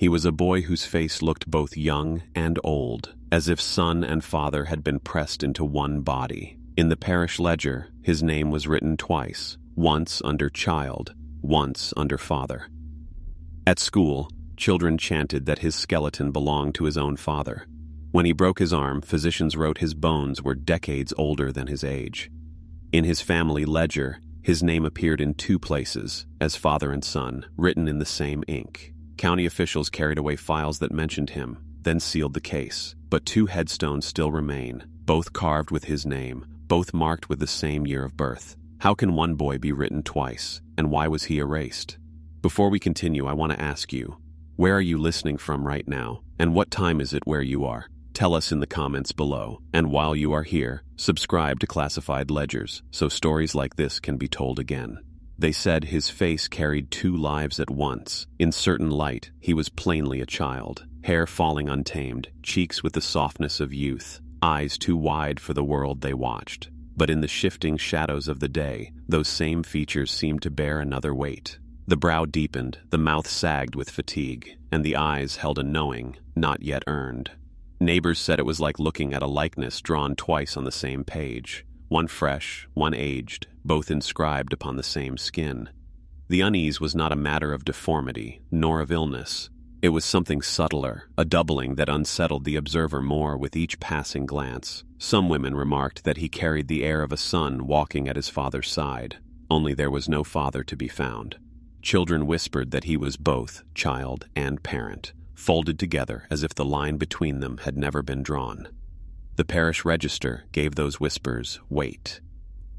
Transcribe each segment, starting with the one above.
He was a boy whose face looked both young and old, as if son and father had been pressed into one body. In the parish ledger, his name was written twice, once under child, once under father. At school, children chanted that his skeleton belonged to his own father. When he broke his arm, physicians wrote his bones were decades older than his age. In his family ledger, his name appeared in 2 places, as father and son, written in the same ink. County officials carried away files that mentioned him, then sealed the case. But 2 headstones still remain, both carved with his name, both marked with the same year of birth. How can one boy be written twice, and why was he erased? Before we continue, I want to ask you, where are you listening from right now, and what time is it where you are? Tell us in the comments below, and while you are here, subscribe to Classified Ledgers so stories like this can be told again. They said his face carried 2 lives at once. In certain light, he was plainly a child, hair falling untamed, cheeks with the softness of youth, eyes too wide for the world they watched. But in the shifting shadows of the day, those same features seemed to bear another weight. The brow deepened, the mouth sagged with fatigue, and the eyes held a knowing, not yet earned. Neighbors said it was like looking at a likeness drawn twice on the same page, one fresh, one aged, both inscribed upon the same skin. The unease was not a matter of deformity, nor of illness. It was something subtler, a doubling that unsettled the observer more with each passing glance. Some women remarked that he carried the air of a son walking at his father's side, only there was no father to be found. Children whispered that he was both child and parent, folded together as if the line between them had never been drawn. The parish register gave those whispers weight.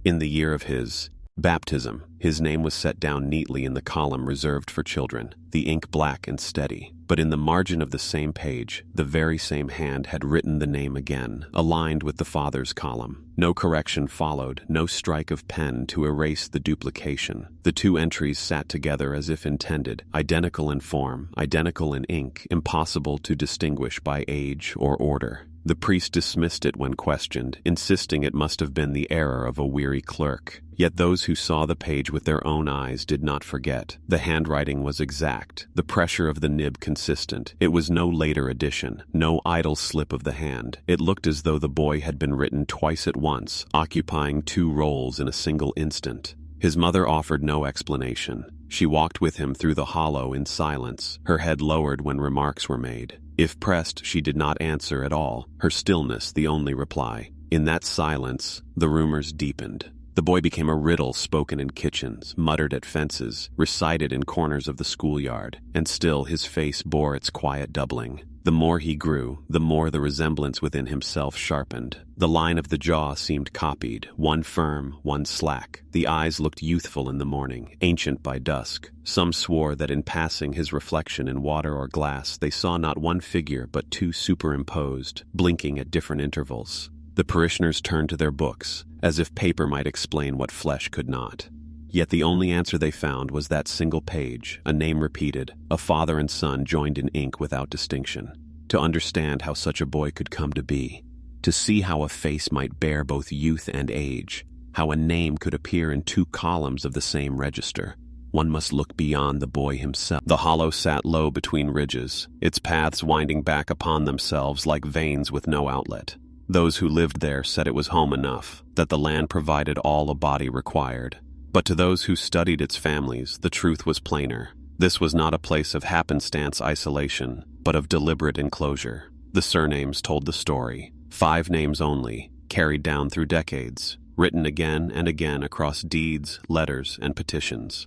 In the year of his baptism, his name was set down neatly in the column reserved for children, the ink black and steady. But in the margin of the same page, the very same hand had written the name again, aligned with the father's column. No correction followed, no strike of pen to erase the duplication. The 2 entries sat together as if intended, identical in form, identical in ink, impossible to distinguish by age or order. The priest dismissed it when questioned, insisting it must have been the error of a weary clerk. Yet those who saw the page with their own eyes did not forget. The handwriting was exact, the pressure of the nib consistent. It was no later addition, no idle slip of the hand. It looked as though the boy had been written twice at once, occupying 2 roles in a single instant. His mother offered no explanation. She walked with him through the hollow in silence, her head lowered when remarks were made. If pressed, she did not answer at all, her stillness the only reply. In that silence, the rumors deepened. The boy became a riddle spoken in kitchens, muttered at fences, recited in corners of the schoolyard, and still his face bore its quiet doubling. The more he grew, the more the resemblance within himself sharpened. The line of the jaw seemed copied, one firm, one slack. The eyes looked youthful in the morning, ancient by dusk. Some swore that in passing his reflection in water or glass, they saw not one figure but 2 superimposed, blinking at different intervals. The parishioners turned to their books, as if paper might explain what flesh could not. Yet the only answer they found was that single page, a name repeated, a father and son joined in ink without distinction. To understand how such a boy could come to be, to see how a face might bear both youth and age, how a name could appear in 2 columns of the same register, one must look beyond the boy himself. The hollow sat low between ridges, its paths winding back upon themselves like veins with no outlet. Those who lived there said it was home enough, that the land provided all a body required. But to those who studied its families, the truth was plainer. This was not a place of happenstance isolation, but of deliberate enclosure. The surnames told the story. 5 names only, carried down through decades, written again and again across deeds, letters, and petitions.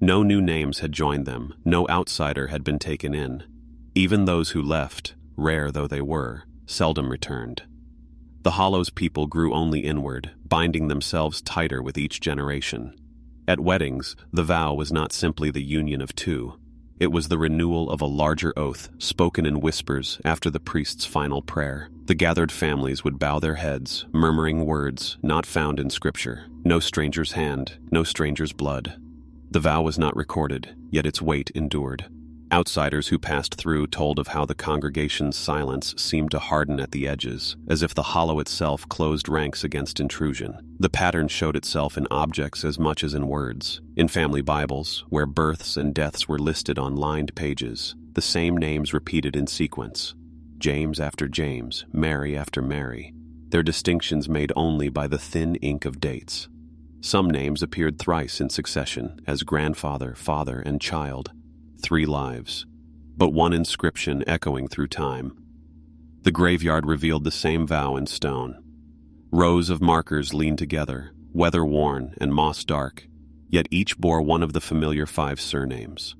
No new names had joined them, no outsider had been taken in. Even those who left, rare though they were, seldom returned. The Hollow's people grew only inward, binding themselves tighter with each generation. At weddings, the vow was not simply the union of 2. It was the renewal of a larger oath, spoken in whispers after the priest's final prayer. The gathered families would bow their heads, murmuring words not found in Scripture. No stranger's hand, no stranger's blood. The vow was not recorded, yet its weight endured. Outsiders who passed through told of how the congregation's silence seemed to harden at the edges, as if the hollow itself closed ranks against intrusion. The pattern showed itself in objects as much as in words. In family Bibles, where births and deaths were listed on lined pages, the same names repeated in sequence. James after James, Mary after Mary, their distinctions made only by the thin ink of dates. Some names appeared thrice in succession, as grandfather, father, and child, 3 lives, but one inscription echoing through time. The graveyard revealed the same vow in stone. Rows of markers leaned together, weather-worn and moss-dark, yet each bore one of the familiar 5 surnames.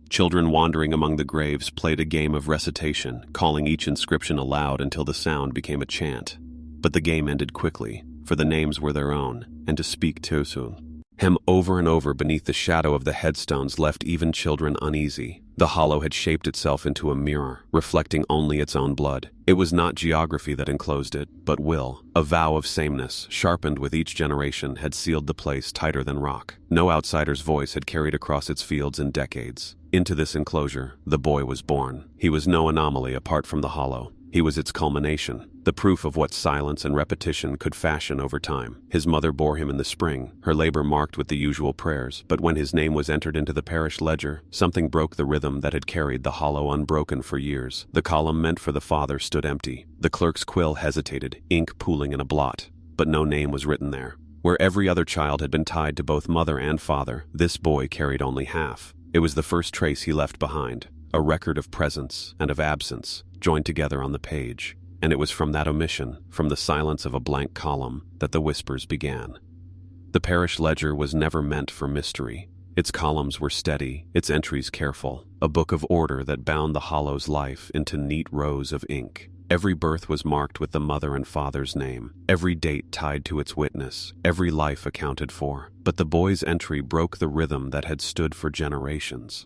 Children wandering among the graves played a game of recitation, calling each inscription aloud until the sound became a chant. But the game ended quickly, for the names were their own, and to speak Tosun, hem over and over beneath the shadow of the headstones left even children uneasy. The hollow had shaped itself into a mirror, reflecting only its own blood. It was not geography that enclosed it, but will. A vow of sameness, sharpened with each generation, had sealed the place tighter than rock. No outsider's voice had carried across its fields in decades. Into this enclosure, the boy was born. He was no anomaly apart from the hollow. He was its culmination, the proof of what silence and repetition could fashion over time. His mother bore him in the spring, her labor marked with the usual prayers, but when his name was entered into the parish ledger, something broke the rhythm that had carried the hollow unbroken for years. The column meant for the father stood empty. The clerk's quill hesitated, ink pooling in a blot, but no name was written there. Where every other child had been tied to both mother and father, this boy carried only half. It was the first trace he left behind, a record of presence and of absence, joined together on the page, and it was from that omission, from the silence of a blank column, that the whispers began. The parish ledger was never meant for mystery. Its columns were steady, its entries careful, a book of order that bound the hollow's life into neat rows of ink. Every birth was marked with the mother and father's name, every date tied to its witness, every life accounted for. But the boy's entry broke the rhythm that had stood for generations.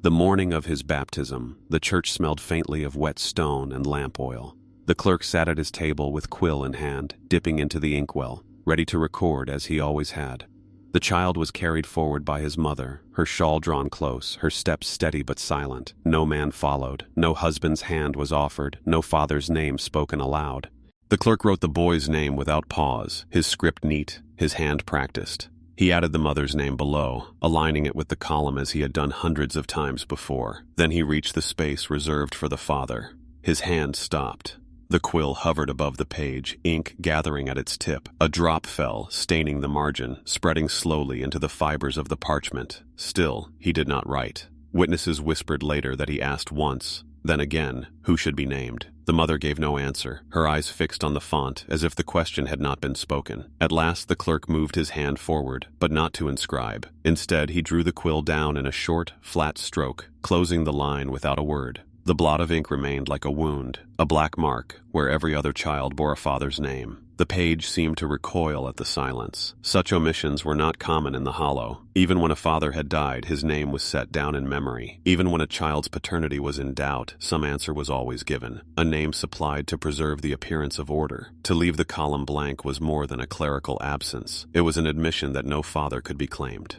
The morning of his baptism, the church smelled faintly of wet stone and lamp oil. The clerk sat at his table with quill in hand, dipping into the inkwell, ready to record as he always had. The child was carried forward by his mother, her shawl drawn close, her steps steady but silent. No man followed, no husband's hand was offered, no father's name spoken aloud. The clerk wrote the boy's name without pause, his script neat, his hand practiced. He added the mother's name below, aligning it with the column as he had done hundreds of times before. Then he reached the space reserved for the father. His hand stopped. The quill hovered above the page, ink gathering at its tip. A drop fell, staining the margin, spreading slowly into the fibers of the parchment. Still, he did not write. Witnesses whispered later that he asked once, then again, who should be named. The mother gave no answer, her eyes fixed on the font, as if the question had not been spoken. At last the clerk moved his hand forward, but not to inscribe. Instead, he drew the quill down in a short, flat stroke, closing the line without a word. The blot of ink remained like a wound, a black mark, where every other child bore a father's name. The page seemed to recoil at the silence. Such omissions were not common in the hollow. Even when a father had died, his name was set down in memory. Even when a child's paternity was in doubt, some answer was always given, a name supplied to preserve the appearance of order. To leave the column blank was more than a clerical absence. It was an admission that no father could be claimed.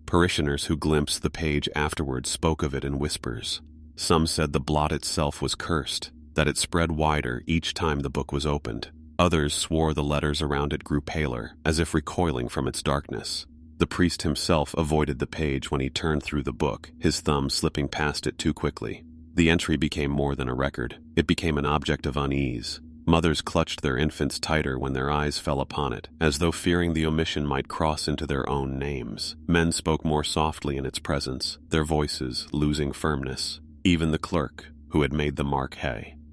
Parishioners who glimpsed the page afterward spoke of it in whispers. Some said the blot itself was cursed, that it spread wider each time the book was opened. Others swore the letters around it grew paler, as if recoiling from its darkness. The priest himself avoided the page when he turned through the book, his thumb slipping past it too quickly. The entry became more than a record. It became an object of unease. Mothers clutched their infants tighter when their eyes fell upon it, as though fearing the omission might cross into their own names. Men spoke more softly in its presence, their voices losing firmness. Even the clerk, who had made the mark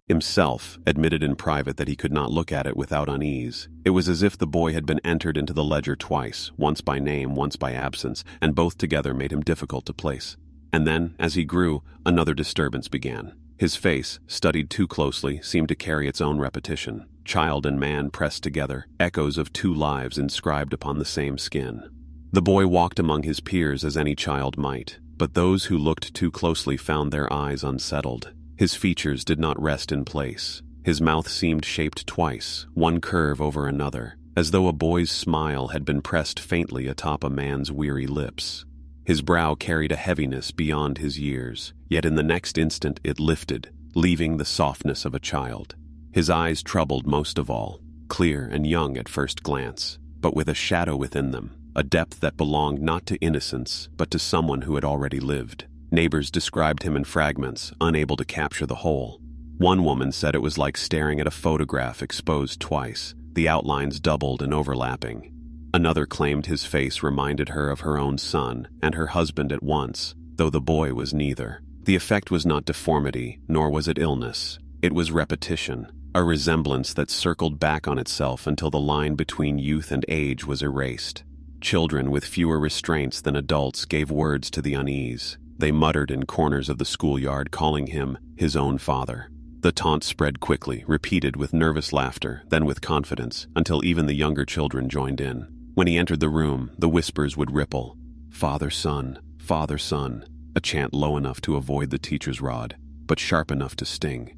himself, admitted in private that he could not look at it without unease. It was as if the boy had been entered into the ledger twice, once by name, once by absence, and both together made him difficult to place. And then, as he grew, another disturbance began. His face, studied too closely, seemed to carry its own repetition. Child and man pressed together, echoes of 2 lives inscribed upon the same skin. The boy walked among his peers as any child might, but those who looked too closely found their eyes unsettled. His features did not rest in place. His mouth seemed shaped twice, one curve over another, as though a boy's smile had been pressed faintly atop a man's weary lips. His brow carried a heaviness beyond his years, yet in the next instant it lifted, leaving the softness of a child. His eyes troubled most of all, clear and young at first glance, but with a shadow within them, a depth that belonged not to innocence, but to someone who had already lived. Neighbors described him in fragments, unable to capture the whole. One woman said it was like staring at a photograph exposed twice, the outlines doubled and overlapping. Another claimed his face reminded her of her own son and her husband at once, though the boy was neither. The effect was not deformity, nor was it illness. It was repetition, a resemblance that circled back on itself until the line between youth and age was erased. Children with fewer restraints than adults gave words to the unease. They muttered in corners of the schoolyard, calling him his own father. The taunt spread quickly, repeated with nervous laughter, then with confidence, until even the younger children joined in. When he entered the room, the whispers would ripple. Father, son, a chant low enough to avoid the teacher's rod, but sharp enough to sting.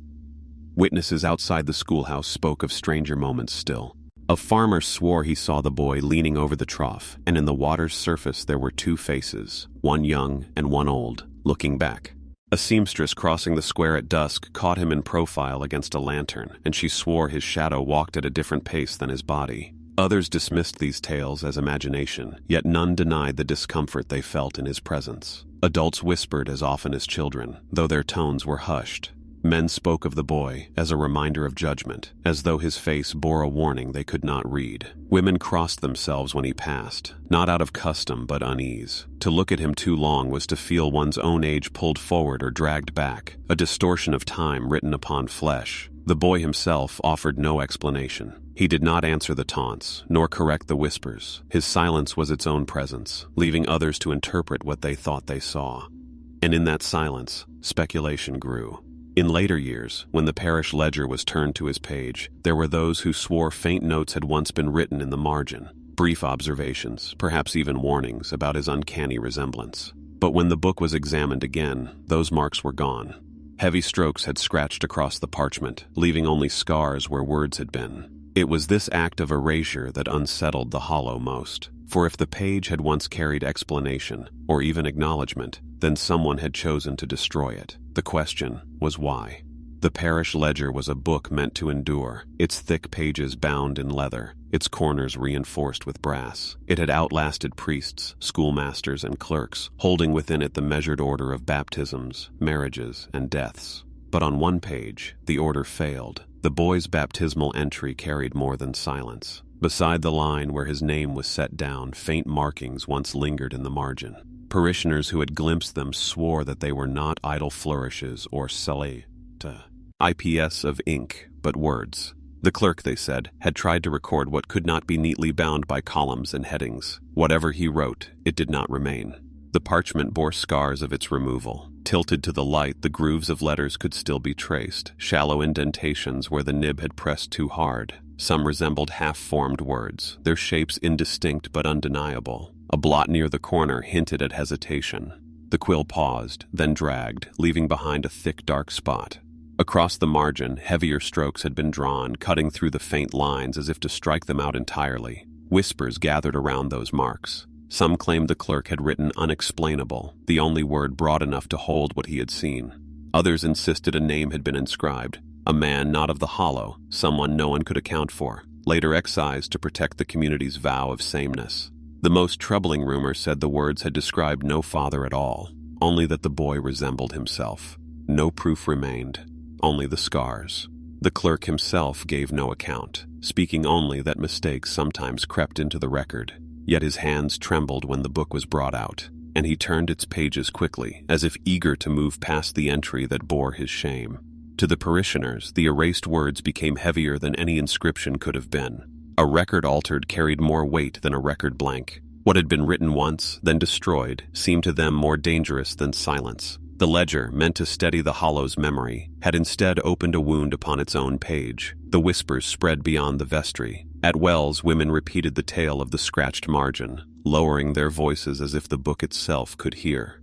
Witnesses outside the schoolhouse spoke of stranger moments still. A farmer swore he saw the boy leaning over the trough, and in the water's surface there were two faces, one young and one old, looking back. A seamstress crossing the square at dusk caught him in profile against a lantern, and she swore his shadow walked at a different pace than his body. Others dismissed these tales as imagination, yet none denied the discomfort they felt in his presence. Adults whispered as often as children, though their tones were hushed. Men spoke of the boy as a reminder of judgment, as though his face bore a warning they could not read. Women crossed themselves when he passed, not out of custom but unease. To look at him too long was to feel one's own age pulled forward or dragged back, a distortion of time written upon flesh. The boy himself offered no explanation. He did not answer the taunts, nor correct the whispers. His silence was its own presence, leaving others to interpret what they thought they saw. And in that silence, speculation grew. In later years, when the parish ledger was turned to his page, there were those who swore faint notes had once been written in the margin, brief observations, perhaps even warnings about his uncanny resemblance. But when the book was examined again, those marks were gone. Heavy strokes had scratched across the parchment, leaving only scars where words had been. It was this act of erasure that unsettled the hollow most. For if the page had once carried explanation, or even acknowledgement, then someone had chosen to destroy it. The question was why. The parish ledger was a book meant to endure, its thick pages bound in leather, its corners reinforced with brass. It had outlasted priests, schoolmasters, and clerks, holding within it the measured order of baptisms, marriages, and deaths. But on one page, the order failed. The boy's baptismal entry carried more than silence. Beside the line where his name was set down, faint markings once lingered in the margin. Parishioners who had glimpsed them swore that they were not idle flourishes or ips of ink, but words. The clerk, they said, had tried to record what could not be neatly bound by columns and headings. Whatever he wrote, it did not remain. The parchment bore scars of its removal. Tilted to the light, the grooves of letters could still be traced, shallow indentations where the nib had pressed too hard. Some resembled half-formed words, their shapes indistinct but undeniable. A blot near the corner hinted at hesitation. The quill paused, then dragged, leaving behind a thick dark spot. Across the margin, heavier strokes had been drawn, cutting through the faint lines as if to strike them out entirely. Whispers gathered around those marks. Some claimed the clerk had written unexplainable, the only word broad enough to hold what he had seen. Others insisted a name had been inscribed, a man not of the hollow, someone no one could account for, later excised to protect the community's vow of sameness. The most troubling rumor said the words had described no father at all, only that the boy resembled himself. No proof remained, only the scars. The clerk himself gave no account, speaking only that mistakes sometimes crept into the record. Yet his hands trembled when the book was brought out, and he turned its pages quickly, as if eager to move past the entry that bore his shame. To the parishioners, the erased words became heavier than any inscription could have been. A record altered carried more weight than a record blank. What had been written once, then destroyed, seemed to them more dangerous than silence. The ledger, meant to steady the hollow's memory, had instead opened a wound upon its own page. The whispers spread beyond the vestry. At wells, women repeated the tale of the scratched margin, lowering their voices as if the book itself could hear.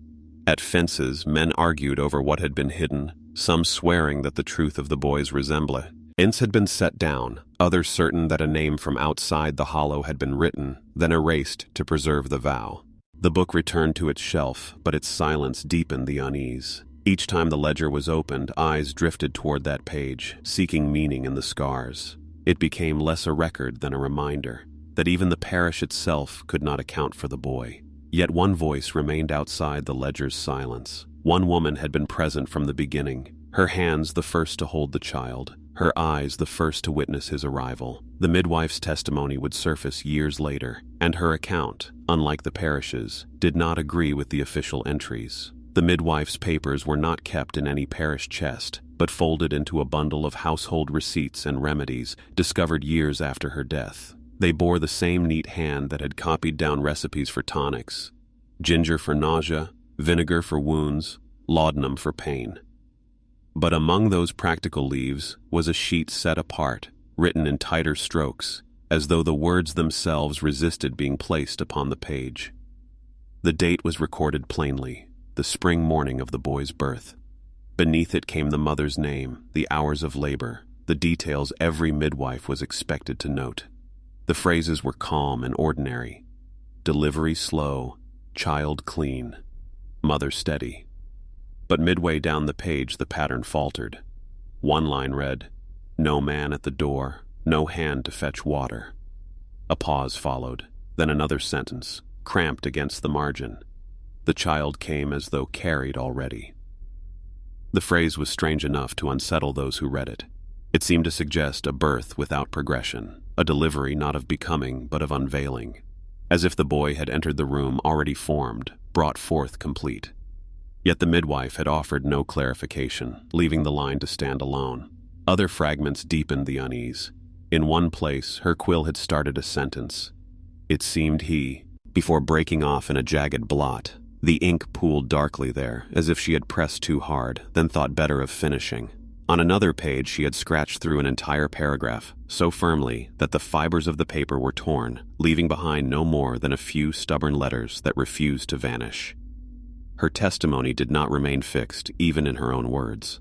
At fences, men argued over what had been hidden, some swearing that the truth of the boy's resemblance had been set down, others certain that a name from outside the hollow had been written, then erased to preserve the vow. The book returned to its shelf, but its silence deepened the unease. Each time the ledger was opened, eyes drifted toward that page, seeking meaning in the scars. It became less a record than a reminder that even the parish itself could not account for the boy. Yet one voice remained outside the ledger's silence, One woman had been present from the beginning, her hands the first to hold the child, her eyes the first to witness his arrival. The midwife's testimony would surface years later, and her account, unlike the parish's, did not agree with the official entries. The midwife's papers were not kept in any parish chest, but folded into a bundle of household receipts and remedies discovered years after her death. They bore the same neat hand that had copied down recipes for tonics: ginger for nausea, vinegar for wounds, laudanum for pain. But among those practical leaves was a sheet set apart, written in tighter strokes, as though the words themselves resisted being placed upon the page. The date was recorded plainly, the spring morning of the boy's birth. Beneath it came the mother's name, the hours of labor, the details every midwife was expected to note. The phrases were calm and ordinary: delivery slow, child clean, mother steady. But midway down the page the pattern faltered. One line read, "No man at the door, no hand to fetch water." A pause followed, then another sentence, cramped against the margin. "The child came as though carried already." The phrase was strange enough to unsettle those who read it. It seemed to suggest a birth without progression, a delivery not of becoming but of unveiling, as if the boy had entered the room already formed, brought forth complete. Yet the midwife had offered no clarification, leaving the line to stand alone. Other fragments deepened the unease. In one place, her quill had started a sentence. "It seemed he," before breaking off in a jagged blot. The ink pooled darkly there, as if she had pressed too hard, then thought better of finishing. On another page she had scratched through an entire paragraph, so firmly that the fibers of the paper were torn, leaving behind no more than a few stubborn letters that refused to vanish. Her testimony did not remain fixed, even in her own words.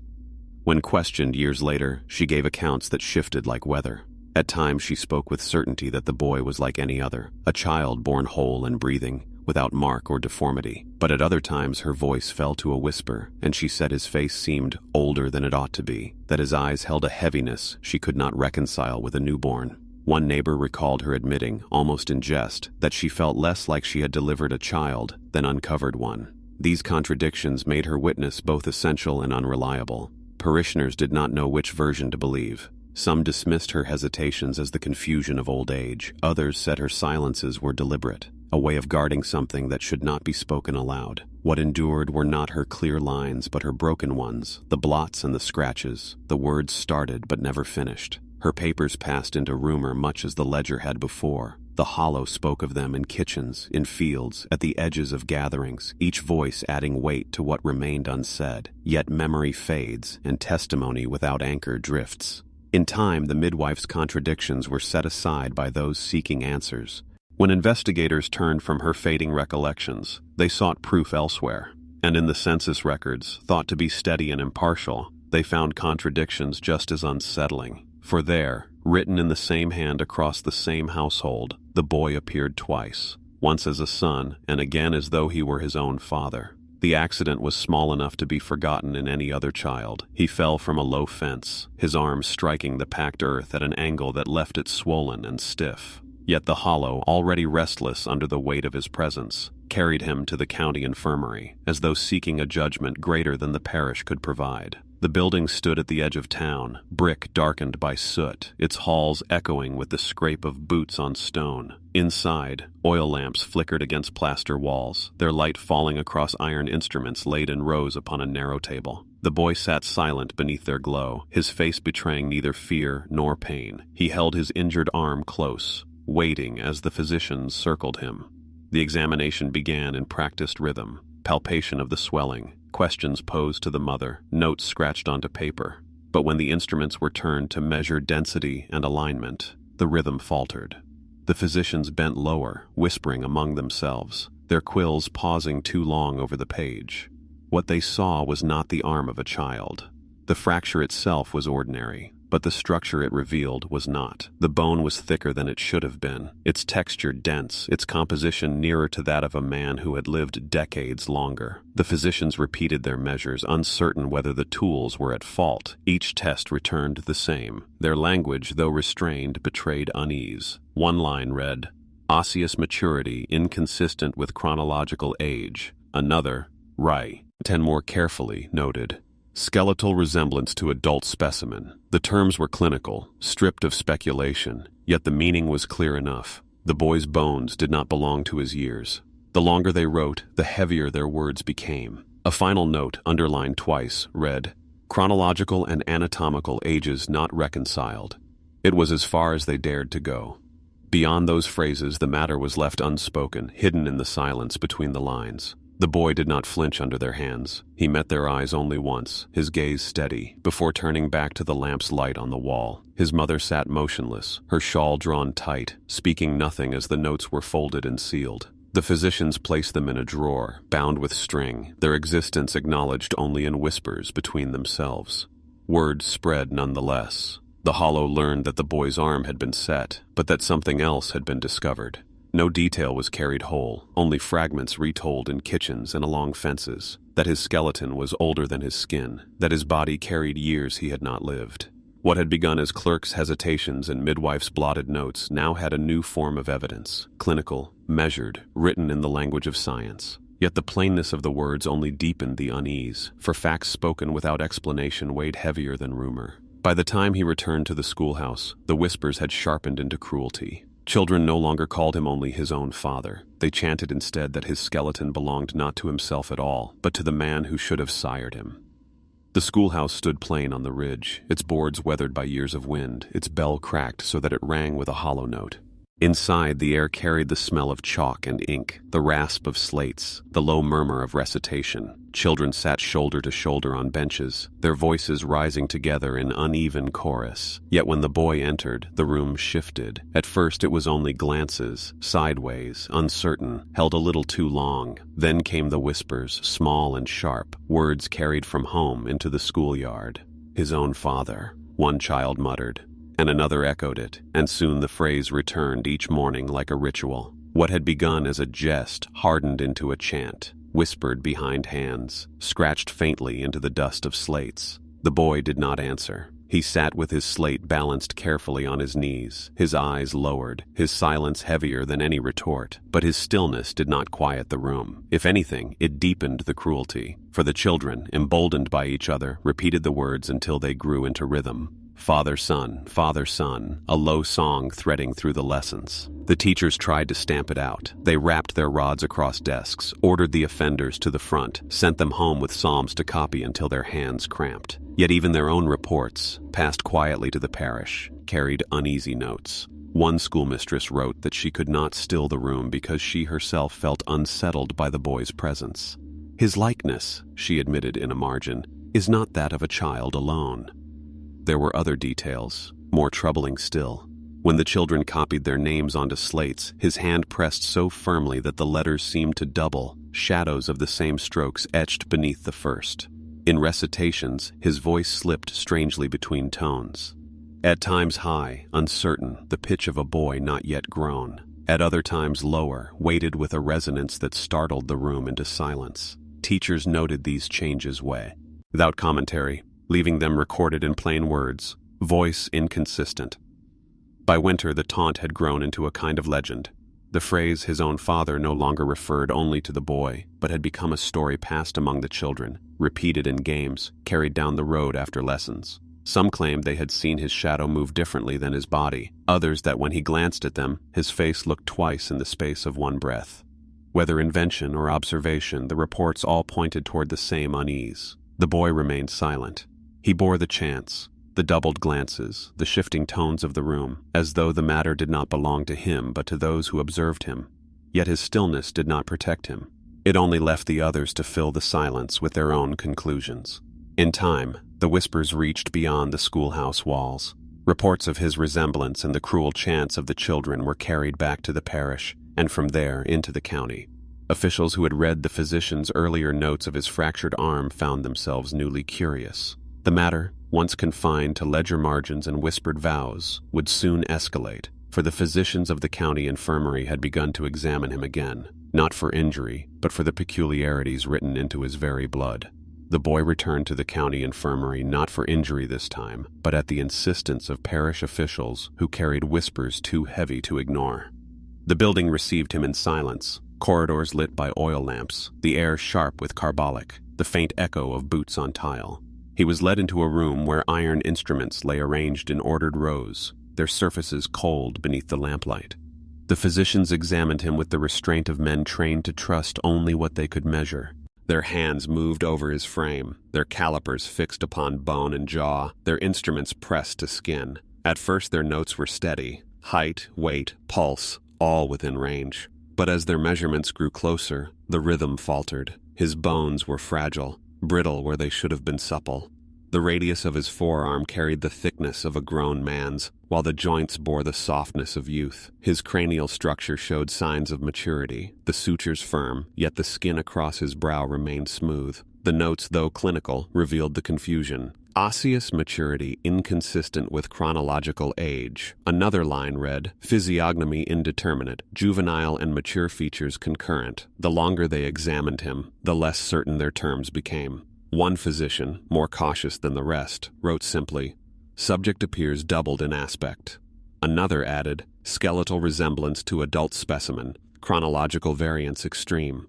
When questioned years later, she gave accounts that shifted like weather. At times she spoke with certainty that the boy was like any other, a child born whole and breathing, without mark or deformity. But at other times her voice fell to a whisper, and she said his face seemed older than it ought to be, that his eyes held a heaviness she could not reconcile with a newborn. One neighbor recalled her admitting, almost in jest, that she felt less like she had delivered a child than uncovered one. These contradictions made her witness both essential and unreliable. Parishioners did not know which version to believe. Some dismissed her hesitations as the confusion of old age. Others said her silences were deliberate, a way of guarding something that should not be spoken aloud. What endured were not her clear lines, but her broken ones, the blots and the scratches. The words started but never finished. Her papers passed into rumor much as the ledger had before. The hollow spoke of them in kitchens, in fields, at the edges of gatherings, each voice adding weight to what remained unsaid. Yet memory fades, and testimony without anchor drifts. In time, the midwife's contradictions were set aside by those seeking answers. When investigators turned from her fading recollections, they sought proof elsewhere. And in the census records, thought to be steady and impartial, they found contradictions just as unsettling. For there, written in the same hand across the same household, the boy appeared twice, once as a son and again as though he were his own father. The accident was small enough to be forgotten in any other child. He fell from a low fence, his arm striking the packed earth at an angle that left it swollen and stiff. Yet the hollow, already restless under the weight of his presence, carried him to the county infirmary, as though seeking a judgment greater than the parish could provide. The building stood at the edge of town, brick darkened by soot, its halls echoing with the scrape of boots on stone. Inside, oil lamps flickered against plaster walls, their light falling across iron instruments laid in rows upon a narrow table. The boy sat silent beneath their glow, his face betraying neither fear nor pain. He held his injured arm close, waiting as the physicians circled him. The examination began in practiced rhythm, palpation of the swelling, questions posed to the mother, notes scratched onto paper. But when the instruments were turned to measure density and alignment, the rhythm faltered. The physicians bent lower, whispering among themselves, their quills pausing too long over the page. What they saw was not the arm of a child. The fracture itself was ordinary, but the structure it revealed was not. The bone was thicker than it should have been, its texture dense, its composition nearer to that of a man who had lived decades longer. The physicians repeated their measures, uncertain whether the tools were at fault. Each test returned the same. Their language, though restrained, betrayed unease. One line read, "Osseous maturity inconsistent with chronological age." Another, "Rye." 10 more carefully noted. Skeletal resemblance to adult specimen. The terms were clinical, stripped of speculation, yet the meaning was clear enough. The boy's bones did not belong to his years. The longer they wrote, the heavier their words became. A final note, underlined twice, read, "Chronological and anatomical ages not reconciled." It was as far as they dared to go. Beyond those phrases, the matter was left unspoken, hidden in the silence between the lines. The boy did not flinch under their hands. He met their eyes only once, his gaze steady, before turning back to the lamp's light on the wall. His mother sat motionless, her shawl drawn tight, speaking nothing as the notes were folded and sealed. The physicians placed them in a drawer, bound with string, their existence acknowledged only in whispers between themselves. Word spread nonetheless. The Hollow learned that the boy's arm had been set, but that something else had been discovered. No detail was carried whole, only fragments retold in kitchens and along fences, that his skeleton was older than his skin, that his body carried years he had not lived. What had begun as clerks' hesitations and midwives' blotted notes now had a new form of evidence, clinical, measured, written in the language of science. Yet the plainness of the words only deepened the unease, for facts spoken without explanation weighed heavier than rumor. By the time he returned to the schoolhouse, the whispers had sharpened into cruelty. Children no longer called him only his own father. They chanted instead that his skeleton belonged not to himself at all, but to the man who should have sired him. The schoolhouse stood plain on the ridge, its boards weathered by years of wind, its bell cracked so that it rang with a hollow note. Inside, the air carried the smell of chalk and ink, the rasp of slates, the low murmur of recitation. Children sat shoulder to shoulder on benches, their voices rising together in uneven chorus. Yet when the boy entered, the room shifted. At first it was only glances, sideways, uncertain, held a little too long. Then came the whispers, small and sharp, words carried from home into the schoolyard. "His own father," one child muttered, and another echoed it, and soon the phrase returned each morning like a ritual. What had begun as a jest hardened into a chant, whispered behind hands, scratched faintly into the dust of slates. The boy did not answer. He sat with his slate balanced carefully on his knees, his eyes lowered, his silence heavier than any retort. But his stillness did not quiet the room. If anything, it deepened the cruelty, for the children, emboldened by each other, repeated the words until they grew into rhythm. Father, son, a low song threading through the lessons. The teachers tried to stamp it out. They wrapped their rods across desks, ordered the offenders to the front, sent them home with psalms to copy until their hands cramped. Yet even their own reports, passed quietly to the parish, carried uneasy notes. One schoolmistress wrote that she could not still the room because she herself felt unsettled by the boy's presence. "His likeness," she admitted in a margin, "is not that of a child alone." There were other details, more troubling still. When the children copied their names onto slates, his hand pressed so firmly that the letters seemed to double, shadows of the same strokes etched beneath the first. In recitations, his voice slipped strangely between tones. At times high, uncertain, the pitch of a boy not yet grown. At other times lower, weighted with a resonance that startled the room into silence. Teachers noted these changes without commentary, leaving them recorded in plain words, voice inconsistent. By winter, the taunt had grown into a kind of legend. The phrase "his own father" no longer referred only to the boy, but had become a story passed among the children, repeated in games, carried down the road after lessons. Some claimed they had seen his shadow move differently than his body, others that when he glanced at them, his face looked twice in the space of one breath. Whether invention or observation, the reports all pointed toward the same unease. The boy remained silent. He bore the chants, the doubled glances, the shifting tones of the room, as though the matter did not belong to him but to those who observed him. Yet his stillness did not protect him. It only left the others to fill the silence with their own conclusions. In time, the whispers reached beyond the schoolhouse walls. Reports of his resemblance and the cruel chants of the children were carried back to the parish, and from there into the county. Officials who had read the physician's earlier notes of his fractured arm found themselves newly curious. The matter, once confined to ledger margins and whispered vows, would soon escalate, for the physicians of the county infirmary had begun to examine him again, not for injury, but for the peculiarities written into his very blood. The boy returned to the county infirmary not for injury this time, but at the insistence of parish officials who carried whispers too heavy to ignore. The building received him in silence. Corridors lit by oil lamps, the air sharp with carbolic, the faint echo of boots on tile. He was led into a room where iron instruments lay arranged in ordered rows, their surfaces cold beneath the lamplight. The physicians examined him with the restraint of men trained to trust only what they could measure. Their hands moved over his frame, their calipers fixed upon bone and jaw, their instruments pressed to skin. At first their notes were steady, height, weight, pulse, all within range. But as their measurements grew closer, the rhythm faltered. His bones were fragile, brittle where they should have been supple. The radius of his forearm carried the thickness of a grown man's, while the joints bore the softness of youth. His cranial structure showed signs of maturity, the sutures firm, yet the skin across his brow remained smooth. The notes, though clinical, revealed the confusion. Osseous maturity inconsistent with chronological age. Another line read, physiognomy indeterminate, juvenile and mature features concurrent. The longer they examined him, the less certain their terms became. One physician, more cautious than the rest, wrote simply, subject appears doubled in aspect. Another added, skeletal resemblance to adult specimen, chronological variance extreme.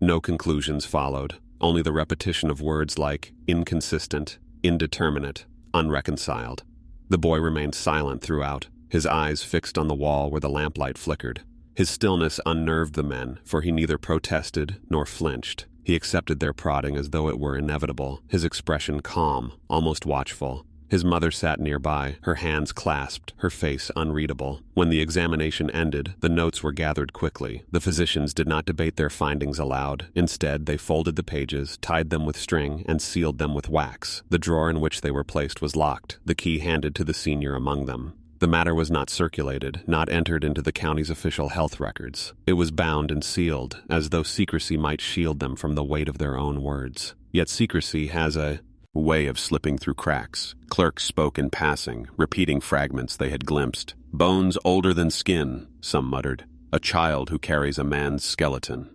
No conclusions followed, only the repetition of words like inconsistent, indeterminate, unreconciled. The boy remained silent throughout, his eyes fixed on the wall where the lamplight flickered. His stillness unnerved the men, for he neither protested nor flinched. He accepted their prodding as though it were inevitable, his expression calm, almost watchful. His mother sat nearby, her hands clasped, her face unreadable. When the examination ended, the notes were gathered quickly. The physicians did not debate their findings aloud. Instead, they folded the pages, tied them with string, and sealed them with wax. The drawer in which they were placed was locked, the key handed to the senior among them. The matter was not circulated, not entered into the county's official health records. It was bound and sealed, as though secrecy might shield them from the weight of their own words. Yet secrecy has a way of slipping through cracks. Clerks spoke in passing, repeating fragments they had glimpsed. Bones older than skin, some muttered. A child who carries a man's skeleton.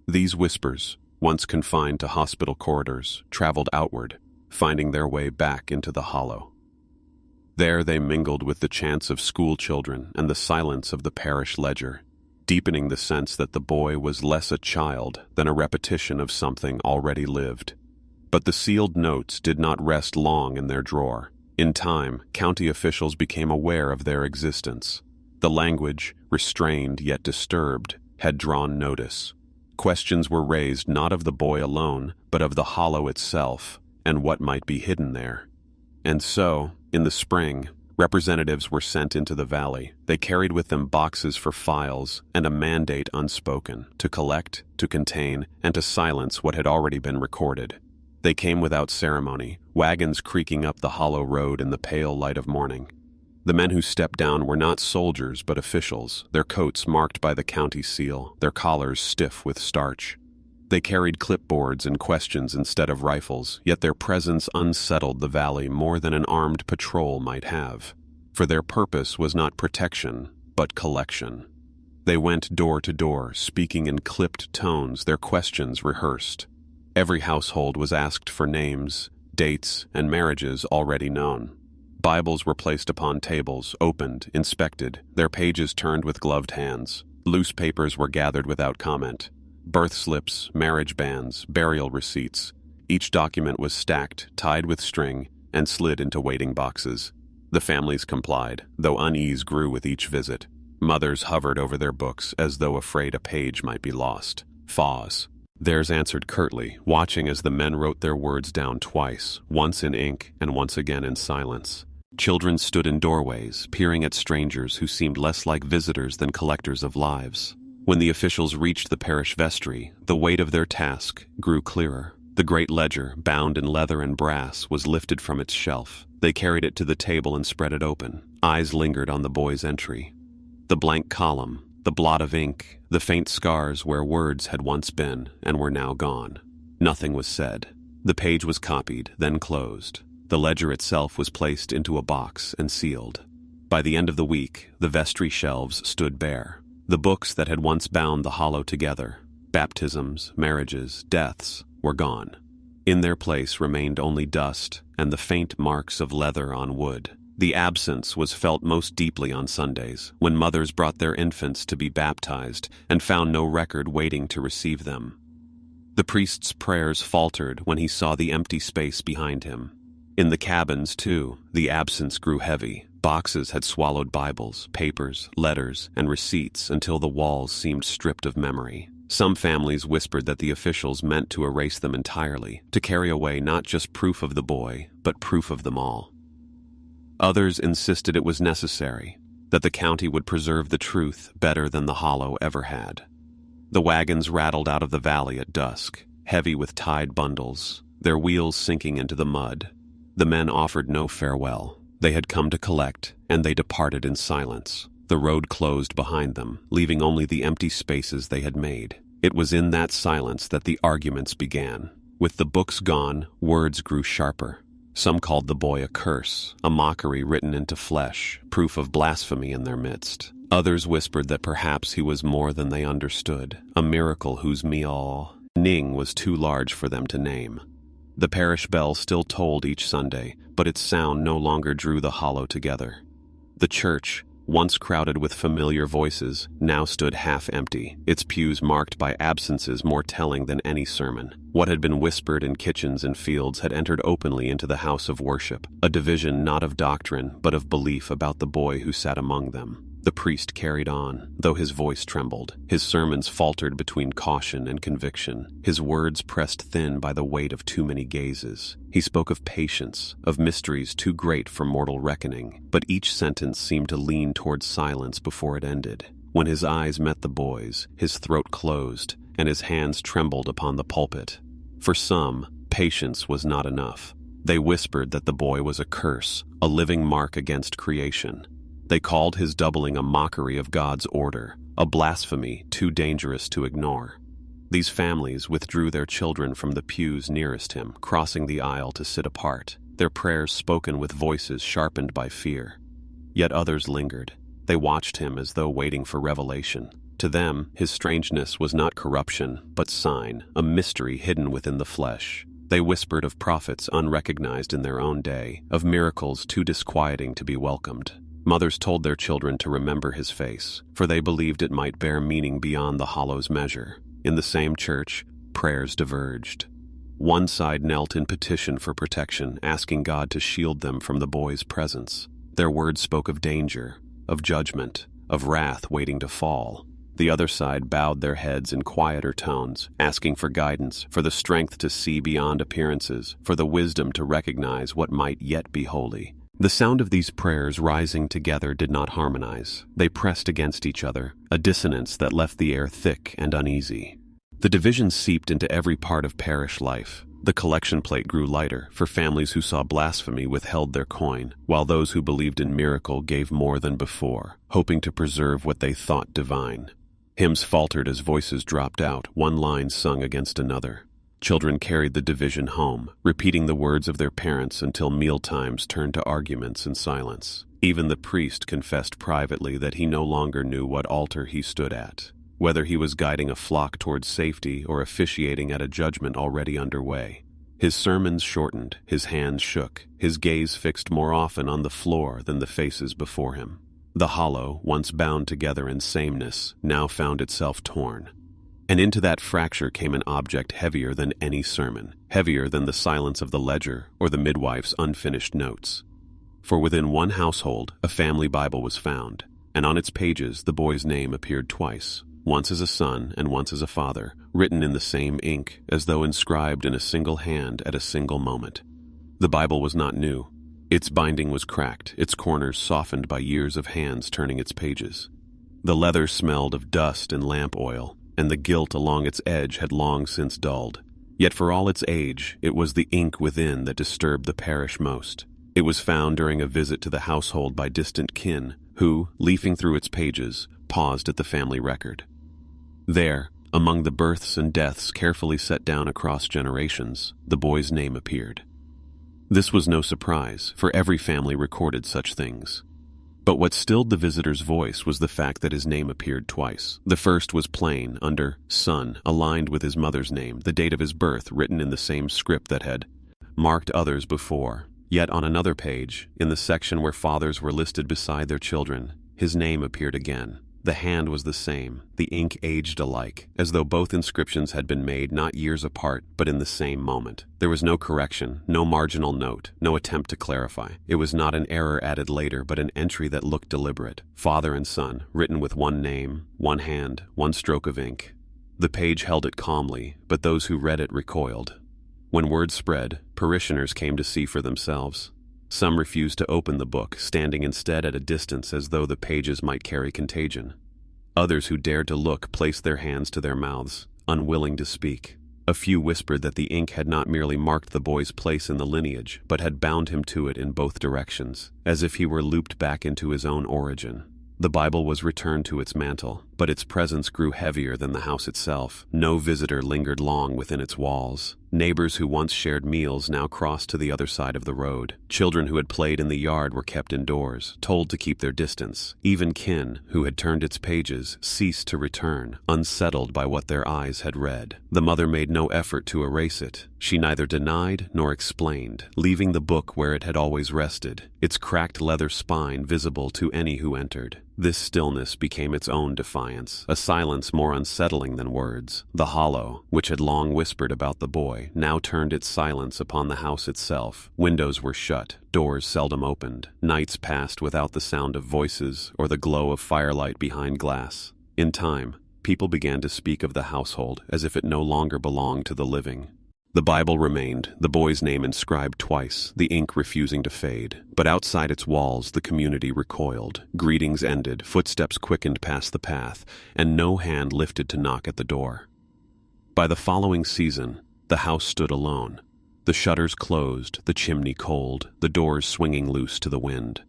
These whispers, once confined to hospital corridors, traveled outward, finding their way back into the hollow. There they mingled with the chants of school children and the silence of the parish ledger, deepening the sense that the boy was less a child than a repetition of something already lived. But the sealed notes did not rest long in their drawer. In time, county officials became aware of their existence. The language, restrained yet disturbed, had drawn notice. Questions were raised not of the boy alone, but of the hollow itself, and what might be hidden there. And so, in the spring, representatives were sent into the valley. They carried with them boxes for files and a mandate unspoken, to collect, to contain, and to silence what had already been recorded. They came without ceremony, wagons creaking up the hollow road in the pale light of morning. The men who stepped down were not soldiers but officials, their coats marked by the county seal, their collars stiff with starch. They carried clipboards and questions instead of rifles, yet their presence unsettled the valley more than an armed patrol might have. For their purpose was not protection, but collection. They went door to door, speaking in clipped tones, their questions rehearsed. Every household was asked for names, dates, and marriages already known. Bibles were placed upon tables, opened, inspected, their pages turned with gloved hands. Loose papers were gathered without comment. Birth slips, marriage bans, burial receipts. Each document was stacked, tied with string, and slid into waiting boxes. The families complied, though unease grew with each visit. Mothers hovered over their books as though afraid a page might be lost. Theirs answered curtly, watching as the men wrote their words down twice, once in ink and once again in silence. Children stood in doorways, peering at strangers who seemed less like visitors than collectors of lives. When the officials reached the parish vestry, the weight of their task grew clearer. The great ledger, bound in leather and brass, was lifted from its shelf. They carried it to the table and spread it open. Eyes lingered on the boy's entry. The blank column, the blot of ink, the faint scars where words had once been and were now gone. Nothing was said. The page was copied, then closed. The ledger itself was placed into a box and sealed. By the end of the week, the vestry shelves stood bare. The books that had once bound the hollow together, baptisms, marriages, deaths, were gone. In their place remained only dust and the faint marks of leather on wood. The absence was felt most deeply on Sundays, when mothers brought their infants to be baptized and found no record waiting to receive them. The priest's prayers faltered when he saw the empty space behind him. In the cabins, too, the absence grew heavy. Boxes had swallowed Bibles, papers, letters, and receipts until the walls seemed stripped of memory. Some families whispered that the officials meant to erase them entirely, to carry away not just proof of the boy, but proof of them all. Others insisted it was necessary, that the county would preserve the truth better than the Hollow ever had. The wagons rattled out of the valley at dusk, heavy with tied bundles, their wheels sinking into the mud. The men offered no farewell. They had come to collect, and they departed in silence. The road closed behind them, leaving only the empty spaces they had made. It was in that silence that the arguments began. With the books gone, words grew sharper. Some called the boy a curse, a mockery written into flesh, proof of blasphemy in their midst. Others whispered that perhaps he was more than they understood, a miracle whose meaning was too large for them to name. The parish bell still tolled each Sunday, but its sound no longer drew the Hollow together. The church, once crowded with familiar voices, now stood half-empty, its pews marked by absences more telling than any sermon. What had been whispered in kitchens and fields had entered openly into the house of worship, a division not of doctrine but of belief about the boy who sat among them. The priest carried on, though his voice trembled. His sermons faltered between caution and conviction, his words pressed thin by the weight of too many gazes. He spoke of patience, of mysteries too great for mortal reckoning, but each sentence seemed to lean toward silence before it ended. When his eyes met the boy's, his throat closed, and his hands trembled upon the pulpit. For some, patience was not enough. They whispered that the boy was a curse, a living mark against creation. They called his doubling a mockery of God's order, a blasphemy too dangerous to ignore. These families withdrew their children from the pews nearest him, crossing the aisle to sit apart, their prayers spoken with voices sharpened by fear. Yet others lingered. They watched him as though waiting for revelation. To them, his strangeness was not corruption, but sign, a mystery hidden within the flesh. They whispered of prophets unrecognized in their own day, of miracles too disquieting to be welcomed. Mothers told their children to remember his face, for they believed it might bear meaning beyond the Hollow's measure. In the same church, prayers diverged. One side knelt in petition for protection, asking God to shield them from the boy's presence. Their words spoke of danger, of judgment, of wrath waiting to fall. The other side bowed their heads in quieter tones, asking for guidance, for the strength to see beyond appearances, for the wisdom to recognize what might yet be holy. The sound of these prayers rising together did not harmonize. They pressed against each other, a dissonance that left the air thick and uneasy. The division seeped into every part of parish life. The collection plate grew lighter, for families who saw blasphemy withheld their coin, while those who believed in miracle gave more than before, hoping to preserve what they thought divine. Hymns faltered as voices dropped out, one line sung against another. Children carried the division home, repeating the words of their parents until mealtimes turned to arguments and silence. Even the priest confessed privately that he no longer knew what altar he stood at, whether he was guiding a flock towards safety or officiating at a judgment already underway. His sermons shortened, his hands shook, his gaze fixed more often on the floor than the faces before him. The Hollow, once bound together in sameness, now found itself torn. And into that fracture came an object heavier than any sermon, heavier than the silence of the ledger or the midwife's unfinished notes. For within one household, a family Bible was found, and on its pages the boy's name appeared twice, once as a son and once as a father, written in the same ink, as though inscribed in a single hand at a single moment. The Bible was not new. Its binding was cracked, its corners softened by years of hands turning its pages. The leather smelled of dust and lamp oil, and the gilt along its edge had long since dulled. Yet for all its age, it was the ink within that disturbed the parish most. It was found during a visit to the household by distant kin, who, leafing through its pages, paused at the family record. There, among the births and deaths carefully set down across generations, the boy's name appeared. This was no surprise, for every family recorded such things. But what stilled the visitor's voice was the fact that his name appeared twice. The first was plain, under son, aligned with his mother's name, the date of his birth written in the same script that had marked others before. Yet on another page, in the section where fathers were listed beside their children, his name appeared again. The hand was the same, the ink aged alike, as though both inscriptions had been made not years apart, but in the same moment. There was no correction, no marginal note, no attempt to clarify. It was not an error added later, but an entry that looked deliberate. Father and son, written with one name, one hand, one stroke of ink. The page held it calmly, but those who read it recoiled. When word spread, parishioners came to see for themselves. Some refused to open the book, standing instead at a distance as though the pages might carry contagion. Others who dared to look placed their hands to their mouths, unwilling to speak. A few whispered that the ink had not merely marked the boy's place in the lineage, but had bound him to it in both directions, as if he were looped back into his own origin. The Bible was returned to its mantle, but its presence grew heavier than the house itself. No visitor lingered long within its walls. Neighbors who once shared meals now crossed to the other side of the road. Children who had played in the yard were kept indoors, told to keep their distance. Even kin, who had turned its pages, ceased to return, unsettled by what their eyes had read. The mother made no effort to erase it. She neither denied nor explained, leaving the book where it had always rested, its cracked leather spine visible to any who entered. This stillness became its own defiance, a silence more unsettling than words. The hollow, which had long whispered about the boy, now turned its silence upon the house itself. Windows were shut, doors seldom opened. Nights passed without the sound of voices or the glow of firelight behind glass. In time, people began to speak of the household as if it no longer belonged to the living. The Bible remained, the boy's name inscribed twice, the ink refusing to fade. But outside its walls, the community recoiled. Greetings ended, footsteps quickened past the path, and no hand lifted to knock at the door. By the following season, the house stood alone. The shutters closed, the chimney cold, the doors swinging loose to the wind.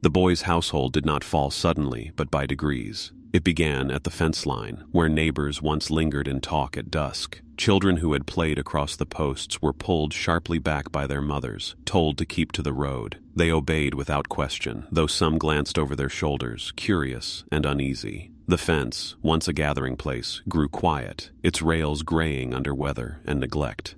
The boy's household did not fall suddenly, but by degrees. It began at the fence line, where neighbors once lingered in talk at dusk. Children who had played across the posts were pulled sharply back by their mothers, told to keep to the road. They obeyed without question, though some glanced over their shoulders, curious and uneasy. The fence, once a gathering place, grew quiet, its rails graying under weather and neglect.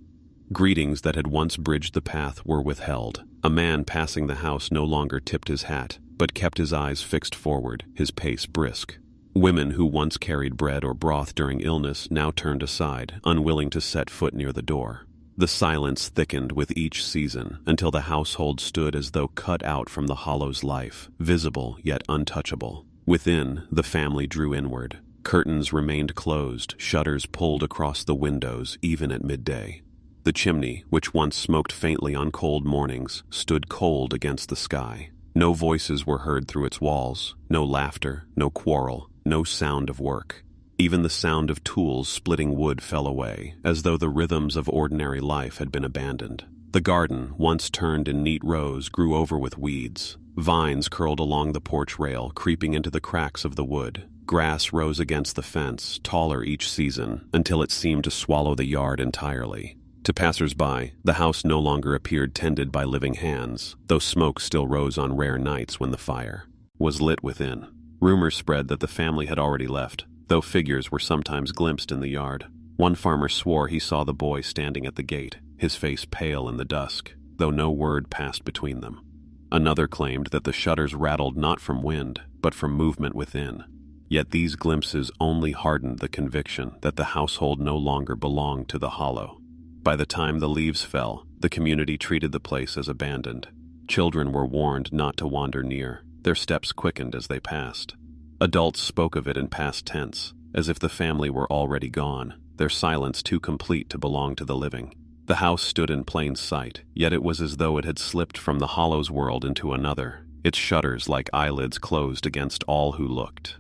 Greetings that had once bridged the path were withheld. A man passing the house no longer tipped his hat, but kept his eyes fixed forward, his pace brisk. Women who once carried bread or broth during illness now turned aside, unwilling to set foot near the door. The silence thickened with each season, until the household stood as though cut out from the hollow's life, visible yet untouchable. Within, the family drew inward. Curtains remained closed, shutters pulled across the windows, even at midday. The chimney, which once smoked faintly on cold mornings, stood cold against the sky. No voices were heard through its walls, no laughter, no quarrel, no sound of work. Even the sound of tools splitting wood fell away, as though the rhythms of ordinary life had been abandoned. The garden, once turned in neat rows, grew over with weeds. Vines curled along the porch rail, creeping into the cracks of the wood. Grass rose against the fence, taller each season, until it seemed to swallow the yard entirely. To passers-by, the house no longer appeared tended by living hands, though smoke still rose on rare nights when the fire was lit within. Rumors spread that the family had already left, though figures were sometimes glimpsed in the yard. One farmer swore he saw the boy standing at the gate, his face pale in the dusk, though no word passed between them. Another claimed that the shutters rattled not from wind, but from movement within. Yet these glimpses only hardened the conviction that the household no longer belonged to the hollow. By the time the leaves fell, the community treated the place as abandoned. Children were warned not to wander near. Their steps quickened as they passed. Adults spoke of it in past tense, as if the family were already gone, their silence too complete to belong to the living. The house stood in plain sight, yet it was as though it had slipped from the hollow's world into another, its shutters like eyelids closed against all who looked.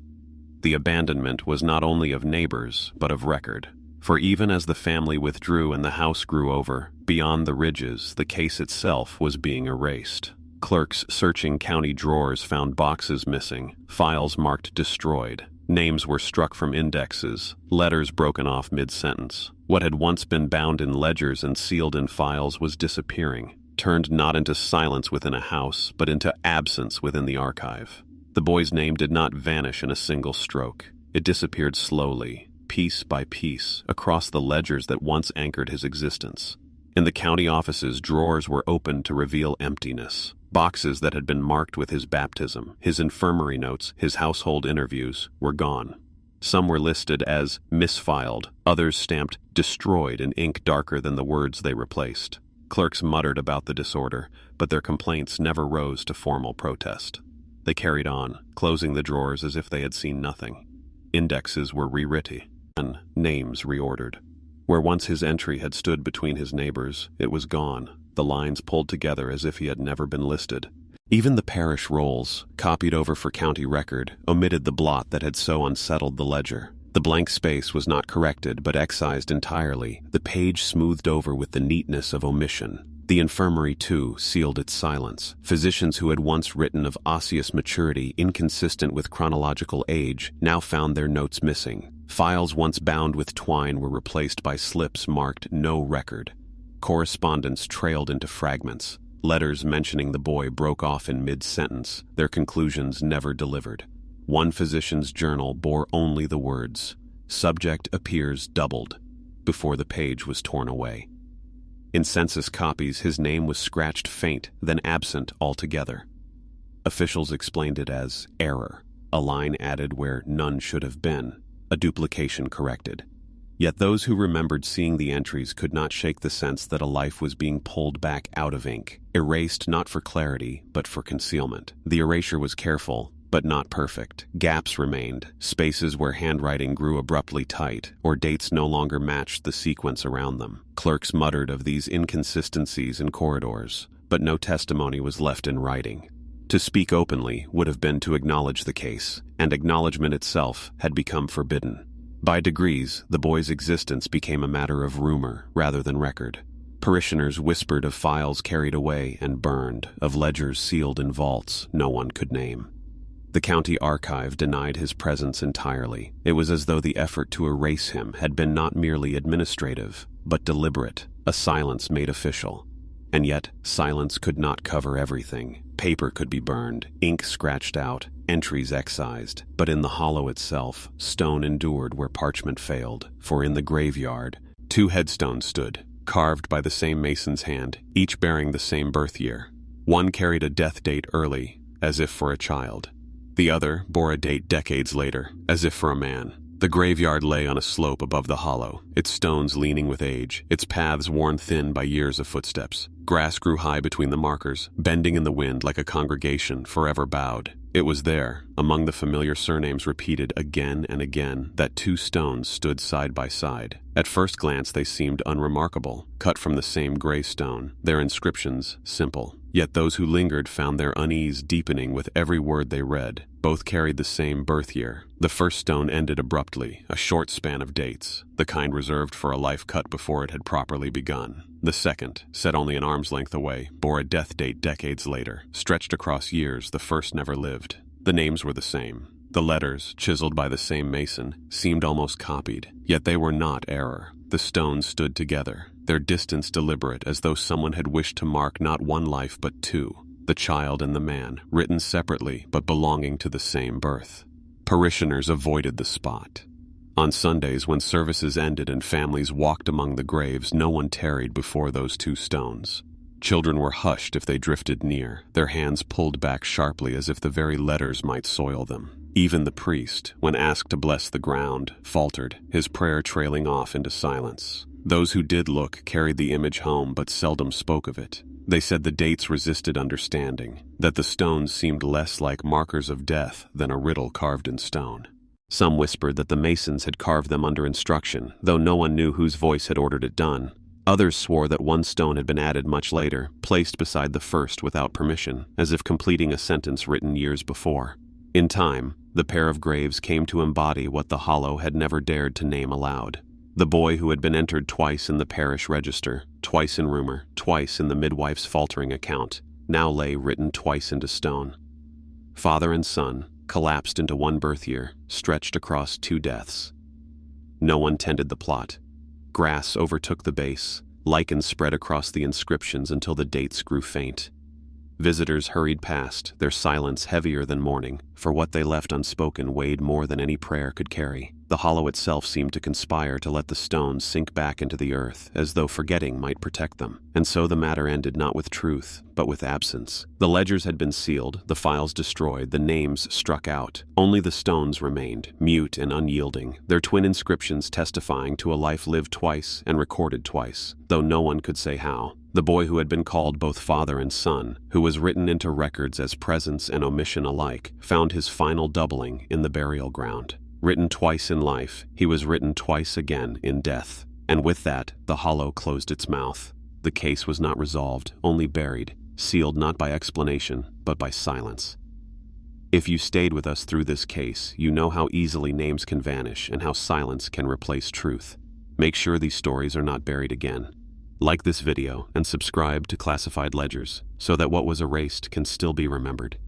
The abandonment was not only of neighbors, but of record. For even as the family withdrew and the house grew over, beyond the ridges, the case itself was being erased. Clerks searching county drawers found boxes missing, files marked destroyed. Names were struck from indexes, letters broken off mid-sentence. What had once been bound in ledgers and sealed in files was disappearing, turned not into silence within a house, but into absence within the archive. The boy's name did not vanish in a single stroke. It disappeared slowly, piece by piece, across the ledgers that once anchored his existence. In the county offices, drawers were opened to reveal emptiness. Boxes that had been marked with his baptism, his infirmary notes, his household interviews were gone. Some were listed as misfiled, others stamped destroyed in ink darker than the words they replaced. Clerks muttered about the disorder, but their complaints never rose to formal protest. They carried on, closing the drawers as if they had seen nothing. Indexes were rewritten, and names reordered. Where once his entry had stood between his neighbors, it was gone, the lines pulled together as if he had never been listed. Even the parish rolls, copied over for county record, omitted the blot that had so unsettled the ledger. The blank space was not corrected but excised entirely, the page smoothed over with the neatness of omission. The infirmary, too, sealed its silence. Physicians who had once written of osseous maturity inconsistent with chronological age now found their notes missing. Files once bound with twine were replaced by slips marked "No Record." Correspondence trailed into fragments. Letters mentioning the boy broke off in mid-sentence, their conclusions never delivered. One physician's journal bore only the words, "Subject appears doubled," before the page was torn away. In census copies, his name was scratched faint, then absent altogether. Officials explained it as error, a line added where none should have been, a duplication corrected. Yet those who remembered seeing the entries could not shake the sense that a life was being pulled back out of ink, erased not for clarity, but for concealment. The erasure was careful, but not perfect. Gaps remained, spaces where handwriting grew abruptly tight, or dates no longer matched the sequence around them. Clerks muttered of these inconsistencies in corridors, but no testimony was left in writing. To speak openly would have been to acknowledge the case, and acknowledgement itself had become forbidden. By degrees, the boy's existence became a matter of rumor rather than record. Parishioners whispered of files carried away and burned, of ledgers sealed in vaults no one could name. The county archive denied his presence entirely. It was as though the effort to erase him had been not merely administrative, but deliberate, a silence made official. And yet, silence could not cover everything. Paper could be burned, ink scratched out, entries excised, but in the hollow itself, stone endured where parchment failed, for in the graveyard, 2 headstones stood, carved by the same mason's hand, each bearing the same birth year. One carried a death date early, as if for a child. The other bore a date decades later, as if for a man. The graveyard lay on a slope above the hollow, its stones leaning with age, its paths worn thin by years of footsteps. Grass grew high between the markers, bending in the wind like a congregation forever bowed. It was there, among the familiar surnames repeated again and again, that 2 stones stood side by side. At first glance they seemed unremarkable, cut from the same gray stone, their inscriptions simple. Yet those who lingered found their unease deepening with every word they read. Both carried the same birth year. The first stone ended abruptly, a short span of dates, the kind reserved for a life cut before it had properly begun. The second, set only an arm's length away, bore a death date decades later. Stretched across years, the first never lived. The names were the same. The letters, chiseled by the same mason, seemed almost copied. Yet they were not error. The stones stood together, their distance deliberate, as though someone had wished to mark not one life but 2, the child and the man, written separately but belonging to the same birth. Parishioners avoided the spot. On Sundays, when services ended and families walked among the graves, no one tarried before those 2 stones. Children were hushed if they drifted near, their hands pulled back sharply as if the very letters might soil them. Even the priest, when asked to bless the ground, faltered, his prayer trailing off into silence. Those who did look carried the image home but seldom spoke of it. They said the dates resisted understanding, that the stones seemed less like markers of death than a riddle carved in stone. Some whispered that the masons had carved them under instruction, though no one knew whose voice had ordered it done. Others swore that one stone had been added much later, placed beside the first without permission, as if completing a sentence written years before. In time, the pair of graves came to embody what the hollow had never dared to name aloud. The boy who had been entered twice in the parish register, twice in rumor, twice in the midwife's faltering account, now lay written twice into stone. Father and son, collapsed into one birth year, stretched across 2 deaths. No one tended the plot. Grass overtook the base, lichen spread across the inscriptions until the dates grew faint. Visitors hurried past, their silence heavier than mourning, for what they left unspoken weighed more than any prayer could carry. The hollow itself seemed to conspire to let the stones sink back into the earth, as though forgetting might protect them. And so the matter ended not with truth, but with absence. The ledgers had been sealed, the files destroyed, the names struck out. Only the stones remained, mute and unyielding, their twin inscriptions testifying to a life lived twice and recorded twice, though no one could say how. The boy who had been called both father and son, who was written into records as presence and omission alike, found his final doubling in the burial ground. Written twice in life, he was written twice again in death. And with that, the hollow closed its mouth. The case was not resolved, only buried, sealed not by explanation, but by silence. If you stayed with us through this case, you know how easily names can vanish and how silence can replace truth. Make sure these stories are not buried again. Like this video and subscribe to Classified Ledgers so that what was erased can still be remembered.